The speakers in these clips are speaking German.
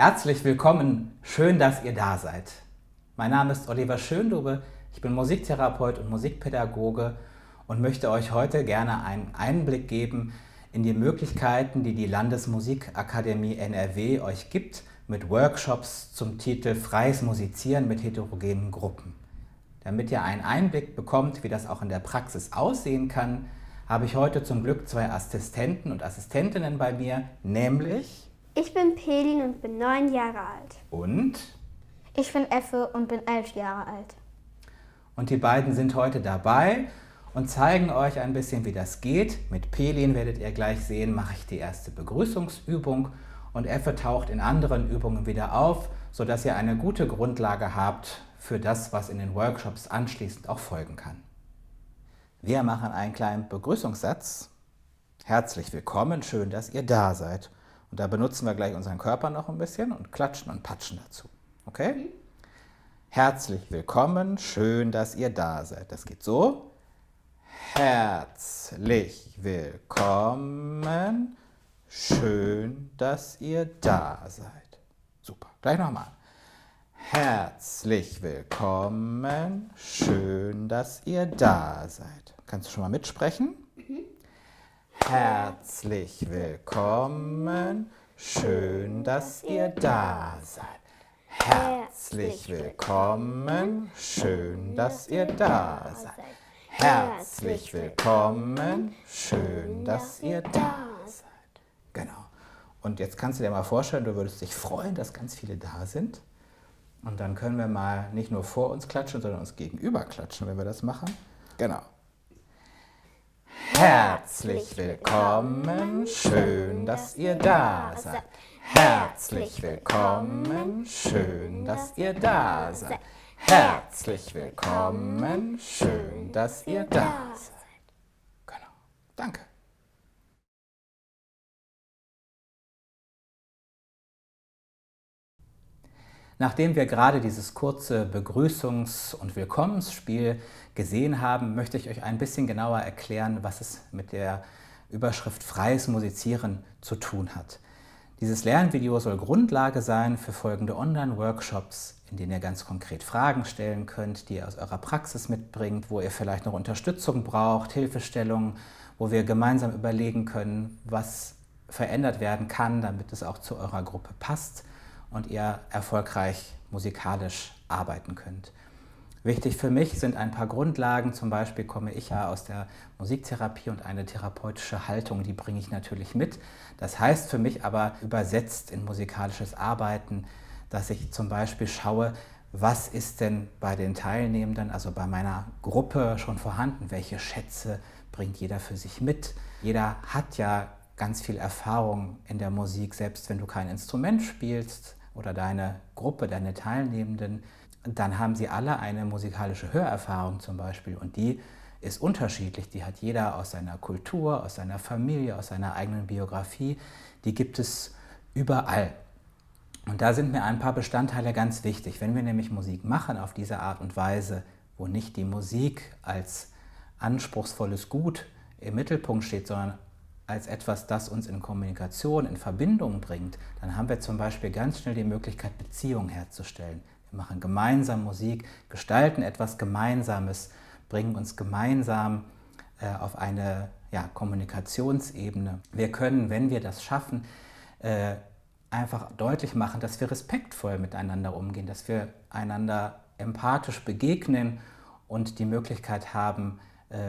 Herzlich willkommen, schön, dass ihr da seid. Mein Name ist Oliver Schöndube, ich bin Musiktherapeut und Musikpädagoge und möchte euch heute gerne einen Einblick geben in die Möglichkeiten, die die Landesmusikakademie NRW euch gibt, mit Workshops zum Titel Freies Musizieren mit heterogenen Gruppen. Damit ihr einen Einblick bekommt, wie das auch in der Praxis aussehen kann, habe ich heute zum Glück zwei Assistenten und Assistentinnen bei mir, nämlich... Ich bin Pelin und bin 9 Jahre alt. Und? Ich bin Effe und bin 11 Jahre alt. Und die beiden sind heute dabei und zeigen euch ein bisschen, wie das geht. Mit Pelin werdet ihr gleich sehen, mache ich die erste Begrüßungsübung und Effe taucht in anderen Übungen wieder auf, sodass ihr eine gute Grundlage habt für das, was in den Workshops anschließend auch folgen kann. Wir machen einen kleinen Begrüßungssatz. Herzlich willkommen, schön, dass ihr da seid. Und da benutzen wir gleich unseren Körper noch ein bisschen und klatschen und patschen dazu. Okay? Herzlich willkommen, schön, dass ihr da seid. Das geht so. Herzlich willkommen, schön, dass ihr da seid. Super. Gleich nochmal. Herzlich willkommen, schön, dass ihr da seid. Kannst du schon mal mitsprechen? Herzlich willkommen, schön, dass ihr da seid. Herzlich willkommen, schön, dass ihr da seid. Herzlich willkommen, schön, dass ihr da seid. Genau. Und jetzt kannst du dir mal vorstellen, du würdest dich freuen, dass ganz viele da sind. Und dann können wir mal nicht nur vor uns klatschen, sondern uns gegenüber klatschen, wenn wir das machen. Genau. Herzlich willkommen, schön, dass ihr da seid. Herzlich willkommen, schön, dass ihr da seid. Herzlich willkommen, schön, dass ihr da seid. Genau. Danke. Nachdem wir gerade dieses kurze Begrüßungs- und Willkommensspiel gesehen haben, möchte ich euch ein bisschen genauer erklären, was es mit der Überschrift Freies Musizieren zu tun hat. Dieses Lernvideo soll Grundlage sein für folgende Online-Workshops, in denen ihr ganz konkret Fragen stellen könnt, die ihr aus eurer Praxis mitbringt, wo ihr vielleicht noch Unterstützung braucht, Hilfestellung, wo wir gemeinsam überlegen können, was verändert werden kann, damit es auch zu eurer Gruppe passt und ihr erfolgreich musikalisch arbeiten könnt. Wichtig für mich sind ein paar Grundlagen, zum Beispiel komme ich ja aus der Musiktherapie und eine therapeutische Haltung, die bringe ich natürlich mit. Das heißt für mich aber übersetzt in musikalisches Arbeiten, dass ich zum Beispiel schaue, was ist denn bei den Teilnehmenden, also bei meiner Gruppe schon vorhanden, welche Schätze bringt jeder für sich mit. Jeder hat ja ganz viel Erfahrung in der Musik, selbst wenn du kein Instrument spielst oder deine Gruppe, deine Teilnehmenden, dann haben sie alle eine musikalische Hörerfahrung zum Beispiel und die ist unterschiedlich. Die hat jeder aus seiner Kultur, aus seiner Familie, aus seiner eigenen Biografie. Die gibt es überall. Und da sind mir ein paar Bestandteile ganz wichtig. Wenn wir nämlich Musik machen auf diese Art und Weise, wo nicht die Musik als anspruchsvolles Gut im Mittelpunkt steht, sondern als etwas, das uns in Kommunikation, in Verbindung bringt, dann haben wir zum Beispiel ganz schnell die Möglichkeit, Beziehungen herzustellen. Wir machen gemeinsam Musik, gestalten etwas Gemeinsames, bringen uns gemeinsam auf eine Kommunikationsebene. Wir können, wenn wir das schaffen, einfach deutlich machen, dass wir respektvoll miteinander umgehen, dass wir einander empathisch begegnen und die Möglichkeit haben,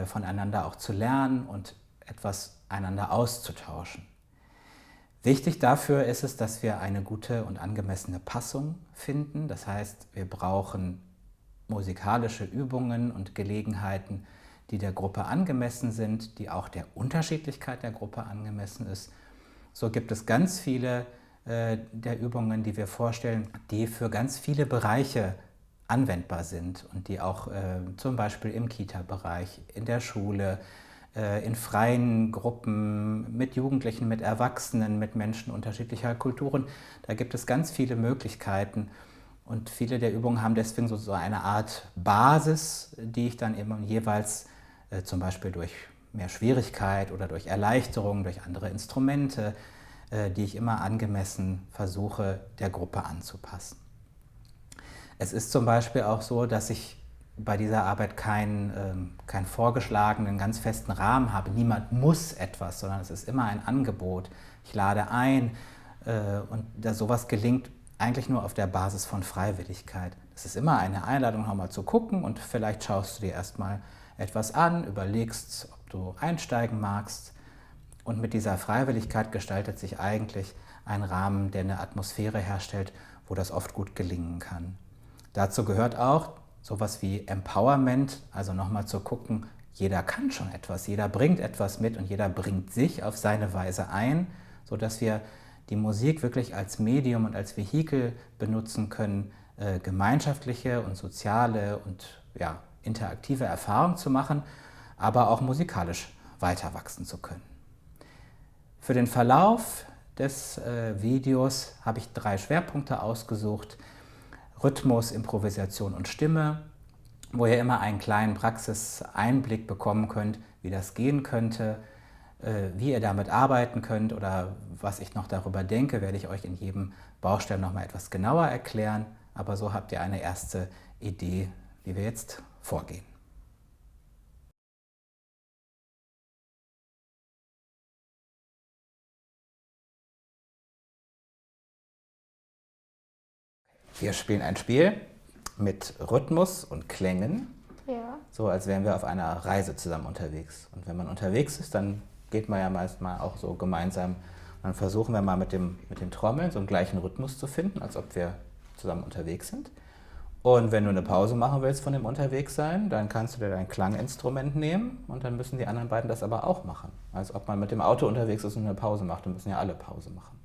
voneinander auch zu lernen und etwas einander auszutauschen. Wichtig dafür ist es, dass wir eine gute und angemessene Passung finden. Das heißt, wir brauchen musikalische Übungen und Gelegenheiten, die der Gruppe angemessen sind, die auch der Unterschiedlichkeit der Gruppe angemessen ist. So gibt es ganz viele der Übungen, die wir vorstellen, die für ganz viele Bereiche anwendbar sind und die auch zum Beispiel im Kita-Bereich, in der Schule, in freien Gruppen, mit Jugendlichen, mit Erwachsenen, mit Menschen unterschiedlicher Kulturen. Da gibt es ganz viele Möglichkeiten und viele der Übungen haben deswegen so eine Art Basis, die ich dann eben jeweils zum Beispiel durch mehr Schwierigkeit oder durch Erleichterung, durch andere Instrumente die ich immer angemessen versuche, der Gruppe anzupassen. Es ist zum Beispiel auch so, dass ich bei dieser Arbeit keinen vorgeschlagenen, ganz festen Rahmen habe. Niemand muss etwas, sondern es ist immer ein Angebot. Ich lade ein und sowas gelingt eigentlich nur auf der Basis von Freiwilligkeit. Es ist immer eine Einladung, nochmal zu gucken und vielleicht schaust du dir erstmal etwas an, überlegst, ob du einsteigen magst. Und mit dieser Freiwilligkeit gestaltet sich eigentlich ein Rahmen, der eine Atmosphäre herstellt, wo das oft gut gelingen kann. Dazu gehört auch sowas wie Empowerment, also nochmal zu gucken, jeder kann schon etwas, jeder bringt etwas mit und jeder bringt sich auf seine Weise ein, sodass wir die Musik wirklich als Medium und als Vehikel benutzen können, gemeinschaftliche und soziale und interaktive Erfahrungen zu machen, aber auch musikalisch weiter wachsen zu können. Für den Verlauf des Videos habe ich 3 Schwerpunkte ausgesucht: Rhythmus, Improvisation und Stimme, wo ihr immer einen kleinen Praxiseinblick bekommen könnt, wie das gehen könnte, wie ihr damit arbeiten könnt oder was ich noch darüber denke, werde ich euch in jedem Baustein noch mal etwas genauer erklären. Aber so habt ihr eine erste Idee, wie wir jetzt vorgehen. Wir spielen ein Spiel mit Rhythmus und Klängen, so als wären wir auf einer Reise zusammen unterwegs. Und wenn man unterwegs ist, dann geht man ja meist mal auch so gemeinsam. Und dann versuchen wir mal mit dem Trommeln so einen gleichen Rhythmus zu finden, als ob wir zusammen unterwegs sind. Und wenn du eine Pause machen willst von dem Unterwegssein, dann kannst du dir dein Klanginstrument nehmen und dann müssen die anderen beiden das aber auch machen. Als ob man mit dem Auto unterwegs ist und eine Pause macht, dann müssen ja alle Pause machen.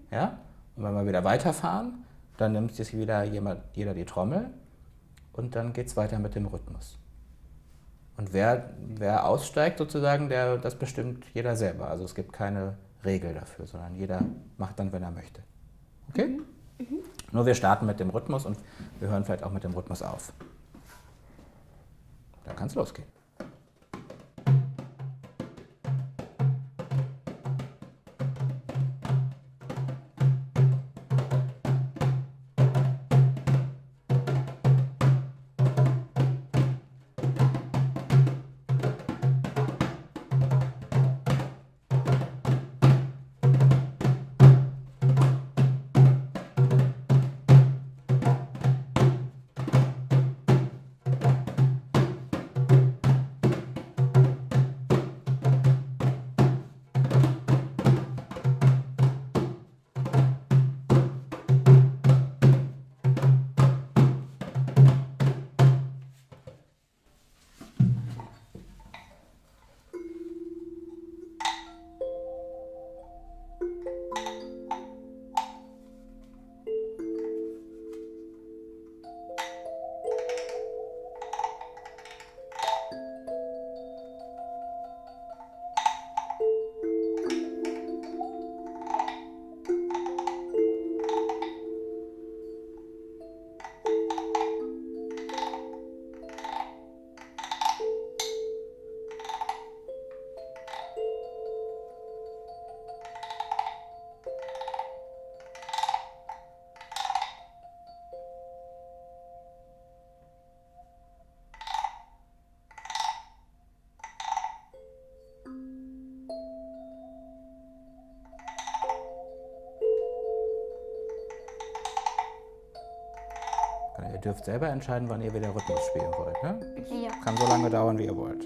Ja? Und wenn wir wieder weiterfahren, dann nimmt sich wieder jeder die Trommel und dann geht es weiter mit dem Rhythmus. Und wer aussteigt sozusagen, das bestimmt jeder selber. Also es gibt keine Regel dafür, sondern jeder macht dann, wenn er möchte. Okay? Nur wir starten mit dem Rhythmus und wir hören vielleicht auch mit dem Rhythmus auf. Dann kann es losgehen. Ihr dürft selber entscheiden, wann ihr wieder Rhythmus spielen wollt. Ne? Ja. Kann so lange dauern, wie ihr wollt.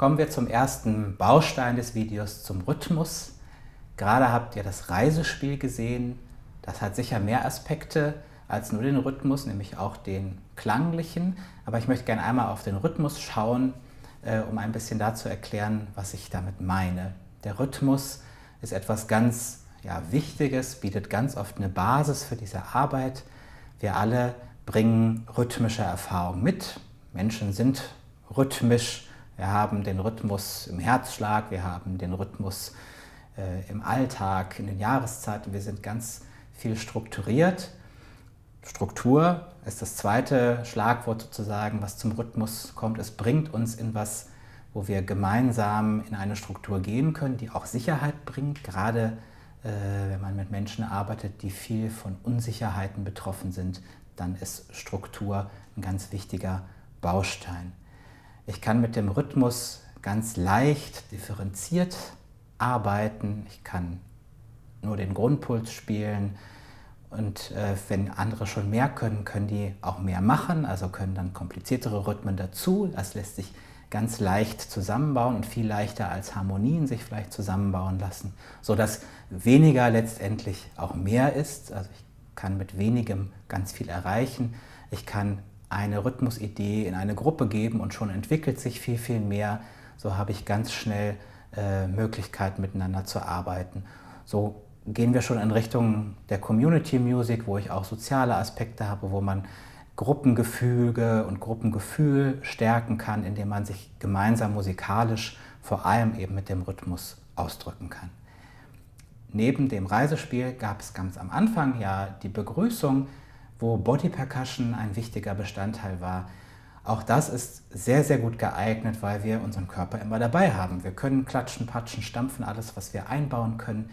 Kommen wir zum ersten Baustein des Videos, zum Rhythmus. Gerade habt ihr das Reisespiel gesehen. Das hat sicher mehr Aspekte als nur den Rhythmus, nämlich auch den klanglichen. Aber ich möchte gerne einmal auf den Rhythmus schauen, um ein bisschen dazu erklären, was ich damit meine. Der Rhythmus ist etwas ganz Wichtiges, bietet ganz oft eine Basis für diese Arbeit. Wir alle bringen rhythmische Erfahrung mit. Menschen sind rhythmisch. Wir haben den Rhythmus im Herzschlag, wir haben den Rhythmus im Alltag, in den Jahreszeiten. Wir sind ganz viel strukturiert. Struktur ist das zweite Schlagwort sozusagen, was zum Rhythmus kommt. Es bringt uns in was, wo wir gemeinsam in eine Struktur gehen können, die auch Sicherheit bringt, gerade wenn man mit Menschen arbeitet, die viel von Unsicherheiten betroffen sind, dann ist Struktur ein ganz wichtiger Baustein. Ich kann mit dem Rhythmus ganz leicht differenziert arbeiten. Ich kann nur den Grundpuls spielen und wenn andere schon mehr können, können die auch mehr machen, also können dann kompliziertere Rhythmen dazu. Das lässt sich ganz leicht zusammenbauen und viel leichter als Harmonien sich vielleicht zusammenbauen lassen, sodass weniger letztendlich auch mehr ist. Also ich kann mit wenigem ganz viel erreichen. Ich kann eine Rhythmusidee in eine Gruppe geben und schon entwickelt sich viel, viel mehr. So habe ich ganz schnell Möglichkeiten, miteinander zu arbeiten. So gehen wir schon in Richtung der Community Music, wo ich auch soziale Aspekte habe, wo man Gruppengefüge und Gruppengefühl stärken kann, indem man sich gemeinsam musikalisch vor allem eben mit dem Rhythmus ausdrücken kann. Neben dem Reisespiel gab es ganz am Anfang ja die Begrüßung, wo Body Percussion ein wichtiger Bestandteil war. Auch das ist sehr, sehr gut geeignet, weil wir unseren Körper immer dabei haben. Wir können klatschen, patschen, stampfen, alles, was wir einbauen können.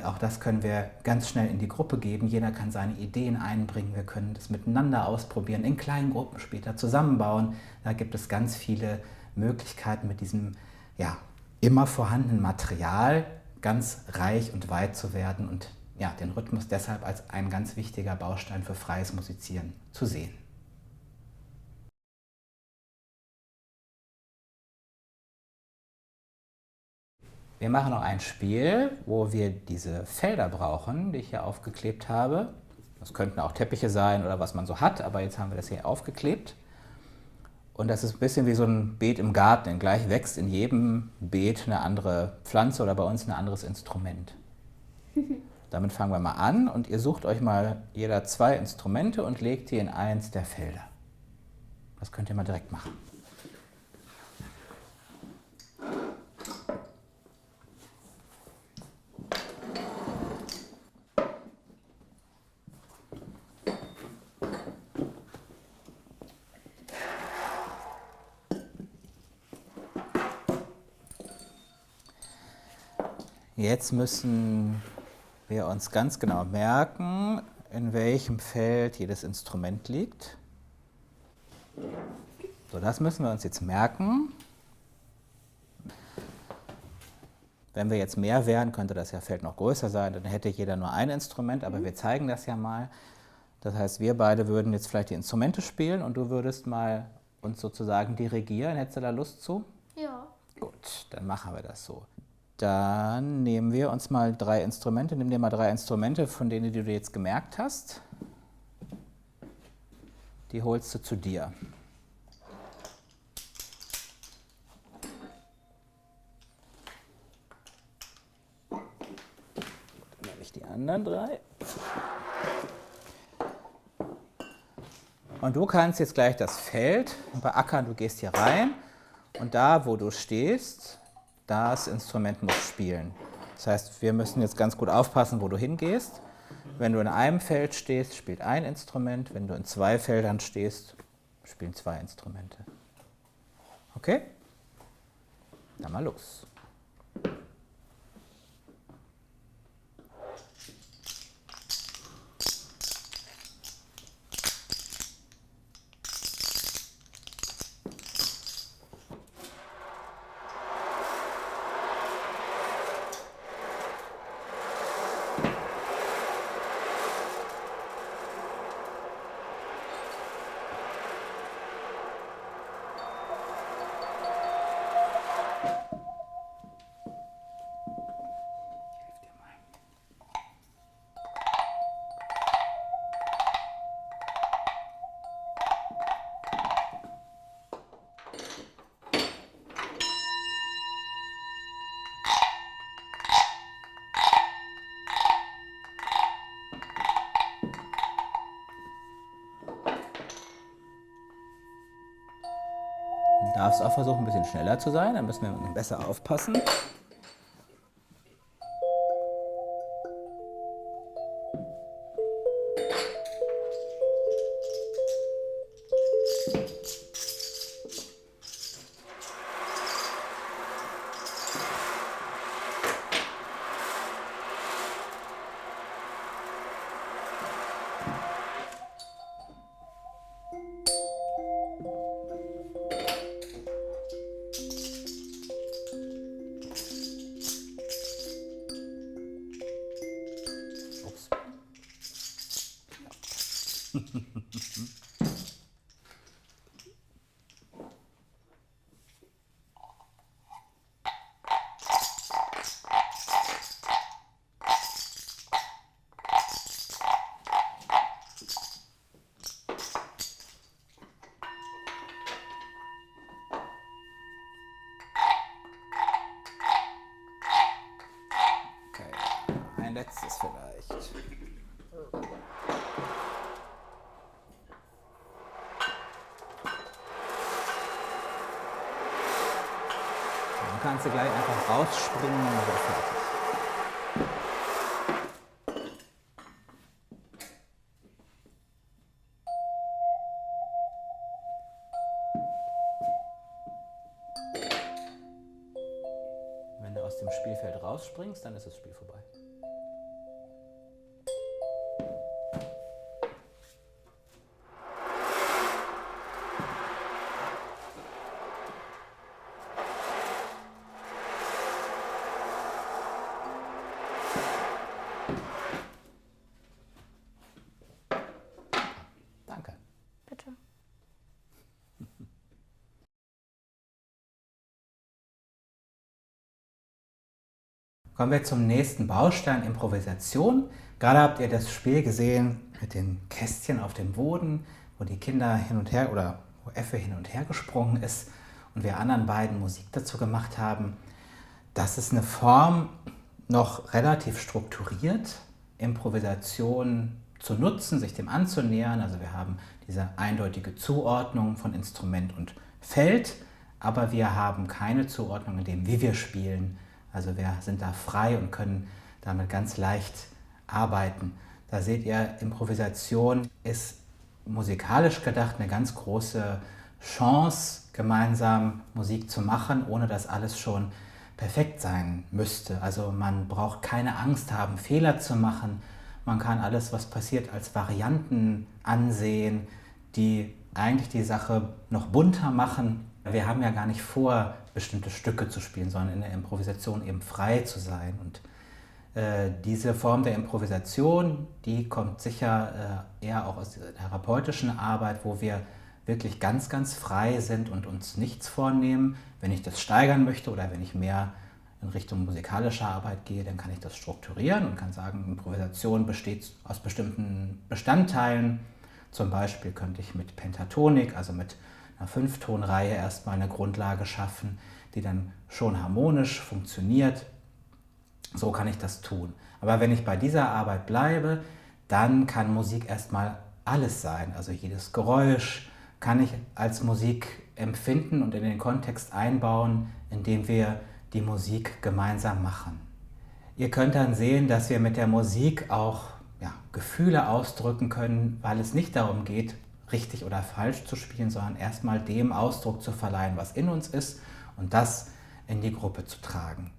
Auch das können wir ganz schnell in die Gruppe geben. Jeder kann seine Ideen einbringen. Wir können das miteinander ausprobieren, in kleinen Gruppen später zusammenbauen. Da gibt es ganz viele Möglichkeiten, mit diesem immer vorhandenen Material ganz reich und weit zu werden und den Rhythmus deshalb als ein ganz wichtiger Baustein für freies Musizieren zu sehen. Wir machen noch ein Spiel, wo wir diese Felder brauchen, die ich hier aufgeklebt habe. Das könnten auch Teppiche sein oder was man so hat, aber jetzt haben wir das hier aufgeklebt. Und das ist ein bisschen wie so ein Beet im Garten, denn gleich wächst in jedem Beet eine andere Pflanze oder bei uns ein anderes Instrument. Damit fangen wir mal an und ihr sucht euch mal jeder 2 Instrumente und legt die in eins der Felder. Das könnt ihr mal direkt machen. Jetzt müssen wir uns ganz genau merken, in welchem Feld jedes Instrument liegt. So, das müssen wir uns jetzt merken. Wenn wir jetzt mehr wären, könnte das Feld noch größer sein, dann hätte jeder nur ein Instrument, aber wir zeigen das ja mal. Das heißt, wir beide würden jetzt vielleicht die Instrumente spielen und du würdest mal uns sozusagen dirigieren. Hättest du da Lust zu? Ja. Gut, dann machen wir das so. Dann nehmen wir uns mal 3 Instrumente. Nimm dir mal 3 Instrumente, von denen du dir jetzt gemerkt hast. Die holst du zu dir. Dann nehme ich die anderen 3. Und du kannst jetzt gleich das Feld beackern. Du gehst hier rein und da, wo du stehst, das Instrument muss spielen. Das heißt, wir müssen jetzt ganz gut aufpassen, wo du hingehst. Wenn du in einem Feld stehst, spielt ein Instrument. Wenn du in 2 Feldern stehst, spielen 2 Instrumente. Okay? Dann mal los. Darfst auch versuchen, ein bisschen schneller zu sein, dann müssen wir besser aufpassen. Ein letztes vielleicht. Dann kannst du gleich einfach rausspringen und dann ist fertig. Wenn du aus dem Spielfeld rausspringst, dann ist das Spiel vorbei. Danke. Bitte. Kommen wir zum nächsten Baustein, Improvisation. Gerade habt ihr das Spiel gesehen mit den Kästchen auf dem Boden, wo die Kinder hin und her oder wo Effe hin und her gesprungen ist und wir anderen beiden Musik dazu gemacht haben. Das ist eine Form, noch relativ strukturiert, Improvisation zu nutzen, sich dem anzunähern. Also wir haben diese eindeutige Zuordnung von Instrument und Feld, aber wir haben keine Zuordnung in dem, wie wir spielen. Also wir sind da frei und können damit ganz leicht arbeiten. Da seht ihr, Improvisation ist musikalisch gedacht eine ganz große Chance, gemeinsam Musik zu machen, ohne dass alles schon perfekt sein müsste. Also man braucht keine Angst haben, Fehler zu machen. Man kann alles, was passiert, als Varianten ansehen, die eigentlich die Sache noch bunter machen. Wir haben ja gar nicht vor, bestimmte Stücke zu spielen, sondern in der Improvisation eben frei zu sein. Und diese Form der Improvisation, die kommt sicher eher auch aus der therapeutischen Arbeit, wo wir wirklich ganz, ganz frei sind und uns nichts vornehmen. Wenn ich das steigern möchte oder wenn ich mehr in Richtung musikalischer Arbeit gehe, dann kann ich das strukturieren und kann sagen, Improvisation besteht aus bestimmten Bestandteilen. Zum Beispiel könnte ich mit Pentatonik, also mit einer 5-Tonreihe erstmal eine Grundlage schaffen, die dann schon harmonisch funktioniert. So kann ich das tun. Aber wenn ich bei dieser Arbeit bleibe, dann kann Musik erstmal alles sein. Also jedes Geräusch kann ich als Musik empfinden und in den Kontext einbauen, indem wir die Musik gemeinsam machen. Ihr könnt dann sehen, dass wir mit der Musik auch Gefühle ausdrücken können, weil es nicht darum geht, richtig oder falsch zu spielen, sondern erstmal dem Ausdruck zu verleihen, was in uns ist und das in die Gruppe zu tragen.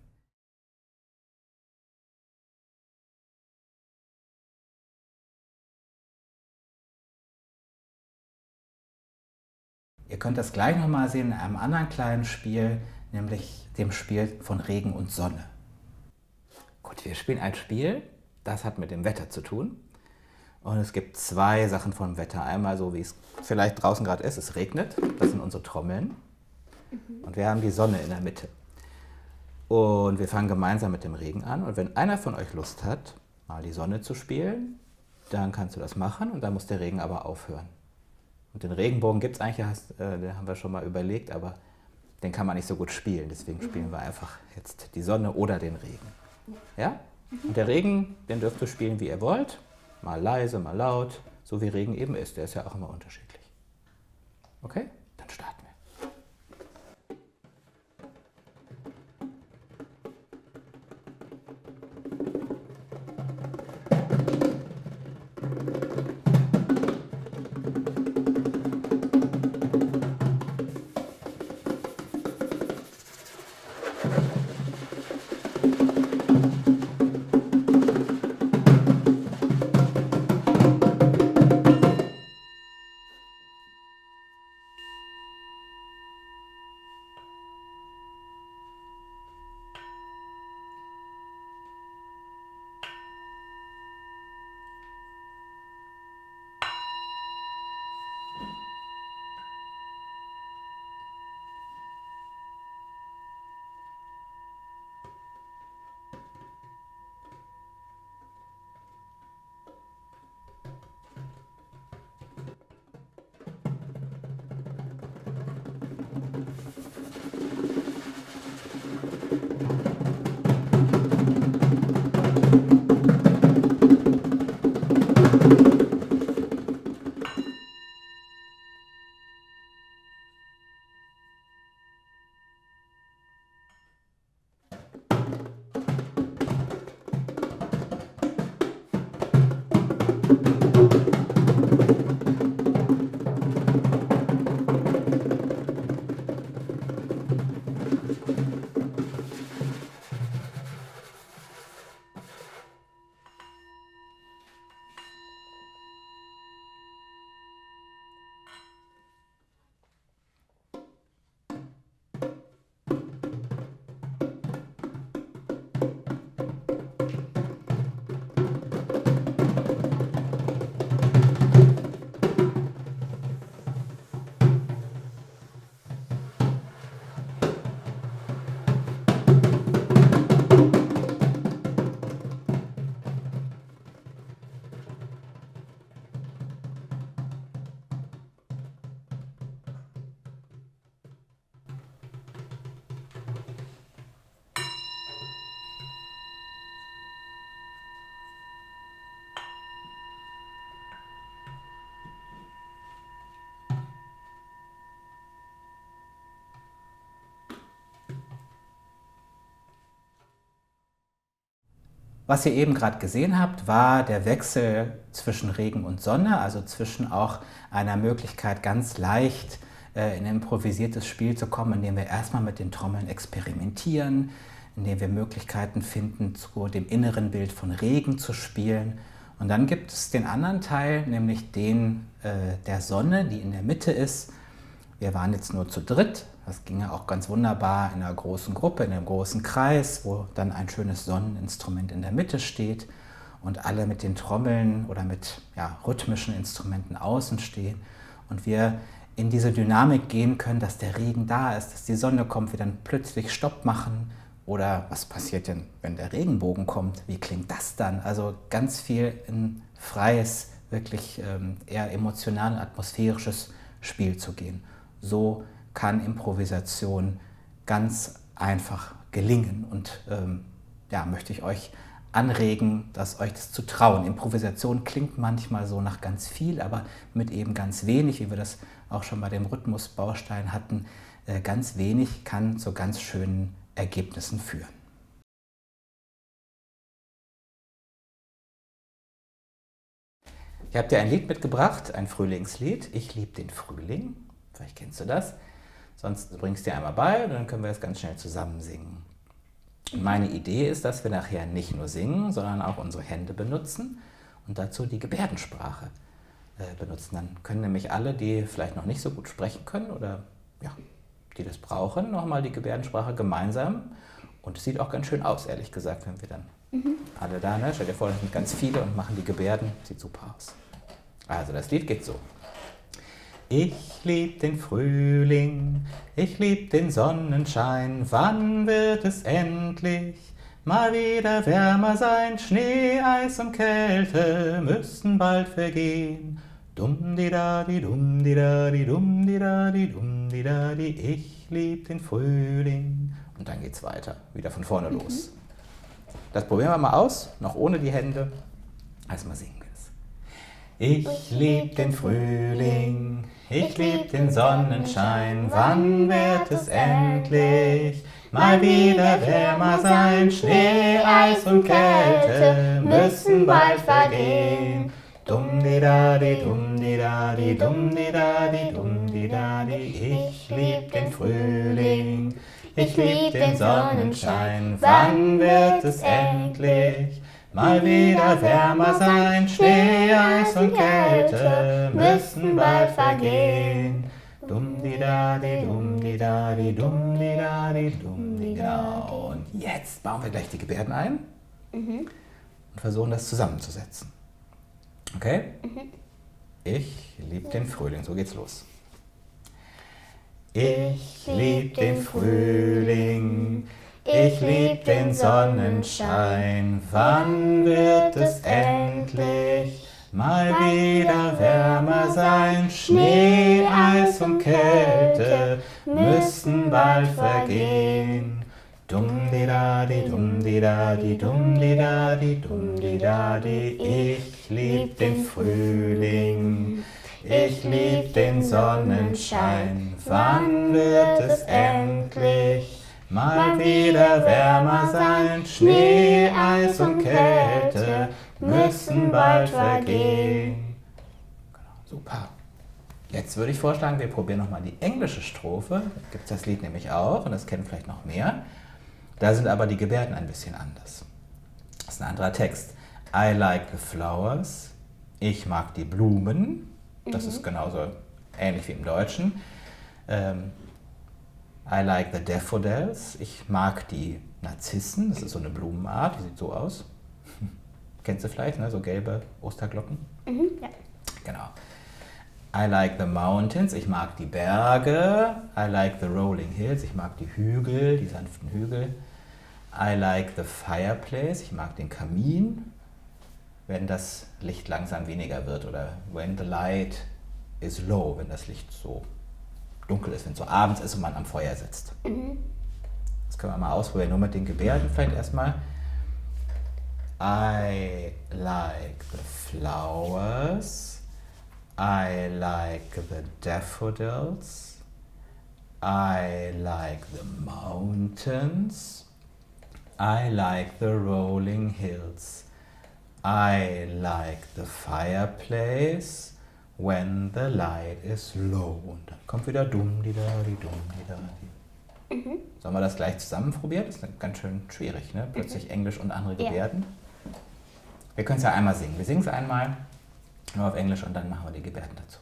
Ihr könnt das gleich nochmal sehen in einem anderen kleinen Spiel, nämlich dem Spiel von Regen und Sonne. Gut, wir spielen ein Spiel, das hat mit dem Wetter zu tun. Und es gibt zwei Sachen vom Wetter. Einmal so, wie es vielleicht draußen gerade ist, es regnet, das sind unsere Trommeln. Und wir haben die Sonne in der Mitte. Und wir fangen gemeinsam mit dem Regen an. Und wenn einer von euch Lust hat, mal die Sonne zu spielen, dann kannst du das machen und dann muss der Regen aber aufhören. Und den Regenbogen gibt es eigentlich, den haben wir schon mal überlegt, aber den kann man nicht so gut spielen. Deswegen spielen wir einfach jetzt die Sonne oder den Regen. Ja? Und der Regen, den dürft ihr spielen, wie ihr wollt. Mal leise, mal laut, so wie Regen eben ist. Der ist ja auch immer unterschiedlich. Okay? Dann starten wir. Was ihr eben gerade gesehen habt, war der Wechsel zwischen Regen und Sonne, also zwischen auch einer Möglichkeit, ganz leicht in ein improvisiertes Spiel zu kommen, indem wir erstmal mit den Trommeln experimentieren, indem wir Möglichkeiten finden, zu dem inneren Bild von Regen zu spielen. Und dann gibt es den anderen Teil, nämlich den der Sonne, die in der Mitte ist. Wir waren jetzt nur zu dritt. Das ging ja auch ganz wunderbar in einer großen Gruppe, in einem großen Kreis, wo dann ein schönes Sonneninstrument in der Mitte steht und alle mit den Trommeln oder mit rhythmischen Instrumenten außen stehen und wir in diese Dynamik gehen können, dass der Regen da ist, dass die Sonne kommt, wir dann plötzlich Stopp machen oder was passiert denn, wenn der Regenbogen kommt, wie klingt das dann? Also ganz viel in freies, wirklich eher emotional und atmosphärisches Spiel zu gehen. So kann Improvisation ganz einfach gelingen und möchte ich euch anregen, euch das zu trauen. Improvisation klingt manchmal so nach ganz viel, aber mit eben ganz wenig, wie wir das auch schon bei dem Rhythmusbaustein hatten, ganz wenig kann zu ganz schönen Ergebnissen führen. Ich habe dir ein Lied mitgebracht, ein Frühlingslied. Ich liebe den Frühling. Vielleicht kennst du das. Sonst bringst du dir einmal bei und dann können wir das ganz schnell zusammen singen. Und meine Idee ist, dass wir nachher nicht nur singen, sondern auch unsere Hände benutzen und dazu die Gebärdensprache benutzen. Dann können nämlich alle, die vielleicht noch nicht so gut sprechen können oder die das brauchen, nochmal die Gebärdensprache gemeinsam. Und es sieht auch ganz schön aus, ehrlich gesagt, wenn wir dann alle da, ne? Stell dir vor, da sind ganz viele und machen die Gebärden. Sieht super aus. Also das Lied geht so. Ich lieb den Frühling, ich lieb den Sonnenschein, wann wird es endlich mal wieder wärmer sein? Schnee, Eis und Kälte müssen bald vergehen. Dum-di-da-di, dum-di-da-di, dum-di-da-di, dum-di-da-di, ich lieb den Frühling. Und dann geht's weiter, wieder von vorne los. Das probieren wir mal aus, noch ohne die Hände. Erstmal singen wir es. Ich lieb den Frühling, ich lieb den Sonnenschein, wann wird es endlich mal wieder wärmer sein? Schnee, Eis und Kälte müssen bald vergehen. Dum-di-da-di, dum-di-da-di, dum-di-da-di, dum-di-da-di, ich lieb den Frühling, ich lieb den Sonnenschein, wann wird es endlich mal wieder wärmer sein? Schnee, Eis und Kälte müssen bald vergehen. Dum-di-da-di, dum-di-da-di, dum-di-da-di, dum-di-da. Genau. Und jetzt bauen wir gleich die Gebärden ein und versuchen das zusammenzusetzen. Okay? Ich lieb den Frühling. So geht's los. Ich lieb den Frühling, ich lieb den Sonnenschein, wann wird es endlich mal wieder wärmer sein? Schnee, Eis und Kälte müssen bald vergehen. Dum di da di dum di da di dum di da di dum di da di. Ich lieb den Frühling, ich lieb den Sonnenschein. Wann wird es endlich mal wieder wärmer sein? Schnee, Eis und Kälte müssen bald vergehen. Genau, super. Jetzt würde ich vorschlagen, wir probieren nochmal die englische Strophe. Da gibt es das Lied nämlich auch und das kennen vielleicht noch mehr. Da sind aber die Gebärden ein bisschen anders. Das ist ein anderer Text. I like the flowers. Ich mag die Blumen. Das ist genauso ähnlich wie im Deutschen. I like the daffodils. Ich mag die Narzissen. Das ist so eine Blumenart, die sieht so aus. Kennst du vielleicht, ne? So gelbe Osterglocken? Ja. Genau. I like the mountains. Ich mag die Berge. I like the rolling hills. Ich mag die Hügel, die sanften Hügel. I like the fireplace. Ich mag den Kamin, wenn das Licht langsam weniger wird oder when the light is low, wenn das Licht so dunkel ist, wenn es so abends ist und man am Feuer sitzt. Das können wir mal ausprobieren, nur mit den Gebärden vielleicht erstmal. I like the flowers. I like the daffodils. I like the mountains. I like the rolling hills. I like the fireplace when the light is low. Und dann kommt wieder dumm, di da, di, dumm, di da, di. Sollen wir das gleich zusammen probieren? Das ist ganz schön schwierig, ne? Plötzlich Englisch und andere Gebärden. Wir können es ja einmal singen. Wir singen es einmal, nur auf Englisch und dann machen wir die Gebärden dazu.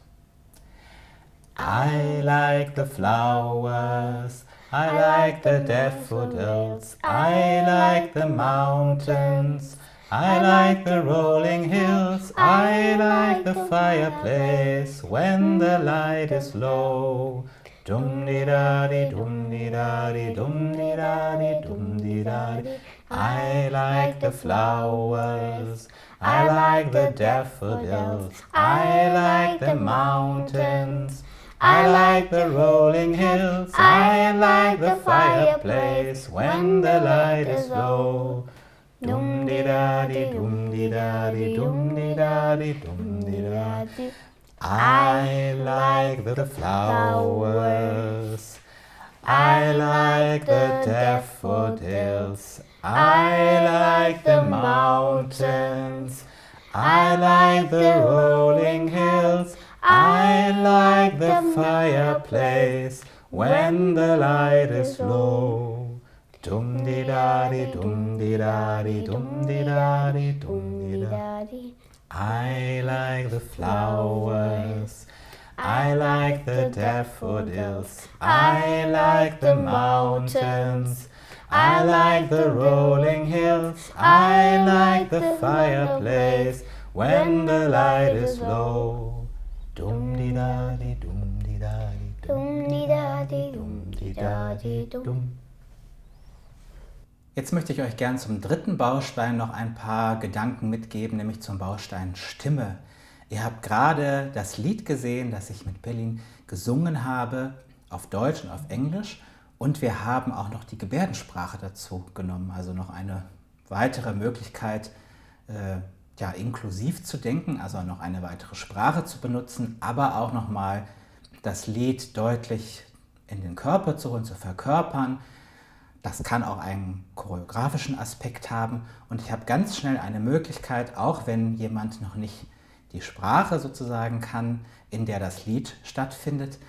I like the flowers. I like the daffodils. I like the mountains. I like the rolling hills. I like the fireplace when the light is low. Dum di da di dum di da di dum di da di dum di da di. I like the flowers. I like the daffodils. I like the mountains. I like the rolling hills. I like the fireplace when the light is low. Dum di da di dum di da di dum di da di dum di da di. I like the flowers. I like the daffodils. I like the mountains. I like the rolling hills. I like the fireplace when the light is low. Dum di da di dum di da di dum di da di dum di da di. I like the flowers. I like the daffodils. I like the mountains. I like the rolling hills. I like the fireplace when the light is low. Dum di da di dum di da di dum di da di dum di da di dum. Jetzt möchte ich euch gern zum dritten Baustein noch ein paar Gedanken mitgeben, nämlich zum Baustein Stimme. Ihr habt gerade das Lied gesehen, das ich mit Pelin gesungen habe, auf Deutsch und auf Englisch. Und wir haben auch noch die Gebärdensprache dazu genommen, also noch eine weitere Möglichkeit, inklusiv zu denken, also noch eine weitere Sprache zu benutzen, aber auch nochmal das Lied deutlich in den Körper zu holen, zu verkörpern. Das kann auch einen choreografischen Aspekt haben und ich habe ganz schnell eine Möglichkeit, auch wenn jemand noch nicht die Sprache sozusagen kann, in der das Lied stattfindet,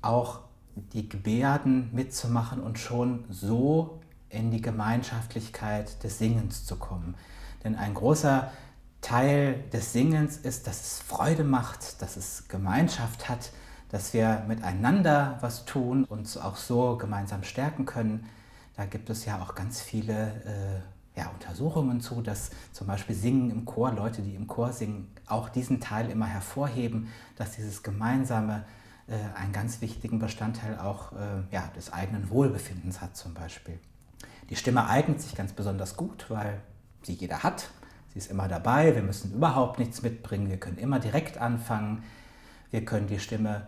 auch die Gebärden mitzumachen und schon so in die Gemeinschaftlichkeit des Singens zu kommen. Denn ein großer Teil des Singens ist, dass es Freude macht, dass es Gemeinschaft hat, dass wir miteinander was tun, uns auch so gemeinsam stärken können. Da gibt es ja auch ganz viele Untersuchungen zu, dass zum Beispiel Singen im Chor, Leute, die im Chor singen, auch diesen Teil immer hervorheben, dass dieses Gemeinsame einen ganz wichtigen Bestandteil auch des eigenen Wohlbefindens hat zum Beispiel. Die Stimme eignet sich ganz besonders gut, weil sie jeder hat. Sie ist immer dabei, wir müssen überhaupt nichts mitbringen, wir können immer direkt anfangen. Wir können die Stimme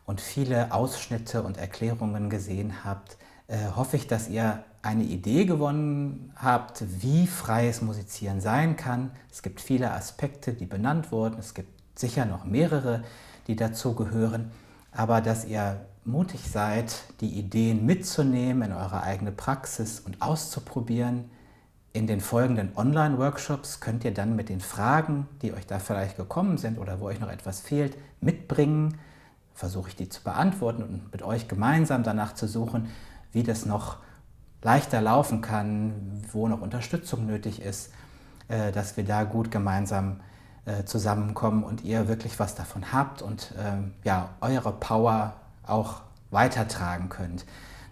und viele Ausschnitte und Erklärungen gesehen habt, hoffe ich, dass ihr eine Idee gewonnen habt, wie freies Musizieren sein kann. Es gibt viele Aspekte, die benannt wurden. Es gibt sicher noch mehrere, die dazu gehören. Aber dass ihr mutig seid, die Ideen mitzunehmen in eure eigene Praxis und auszuprobieren. In den folgenden Online-Workshops könnt ihr dann mit den Fragen, die euch da vielleicht gekommen sind oder wo euch noch etwas fehlt, mitbringen. Versuche ich die zu beantworten und mit euch gemeinsam danach zu suchen, wie das noch leichter laufen kann, wo noch Unterstützung nötig ist, dass wir da gut gemeinsam zusammenkommen und ihr wirklich was davon habt und eure Power auch weitertragen könnt.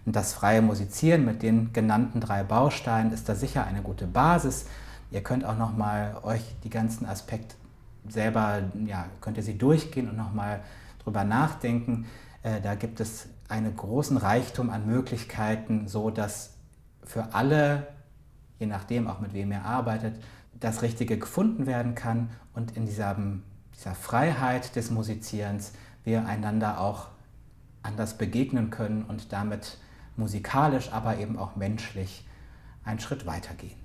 Und das freie Musizieren mit den genannten 3 Bausteinen ist da sicher eine gute Basis. Ihr könnt auch nochmal euch die ganzen Aspekte selber, könnt ihr sie durchgehen und nochmal drüber nachdenken. Da gibt es einen großen Reichtum an Möglichkeiten, so dass für alle, je nachdem auch mit wem ihr arbeitet, das Richtige gefunden werden kann und in dieser Freiheit des Musizierens wir einander auch anders begegnen können und damit musikalisch, aber eben auch menschlich einen Schritt weitergehen.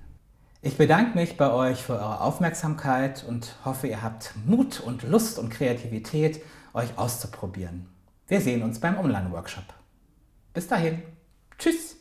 Ich bedanke mich bei euch für eure Aufmerksamkeit und hoffe, ihr habt Mut und Lust und Kreativität, euch auszuprobieren. Wir sehen uns beim Online-Workshop. Bis dahin. Tschüss.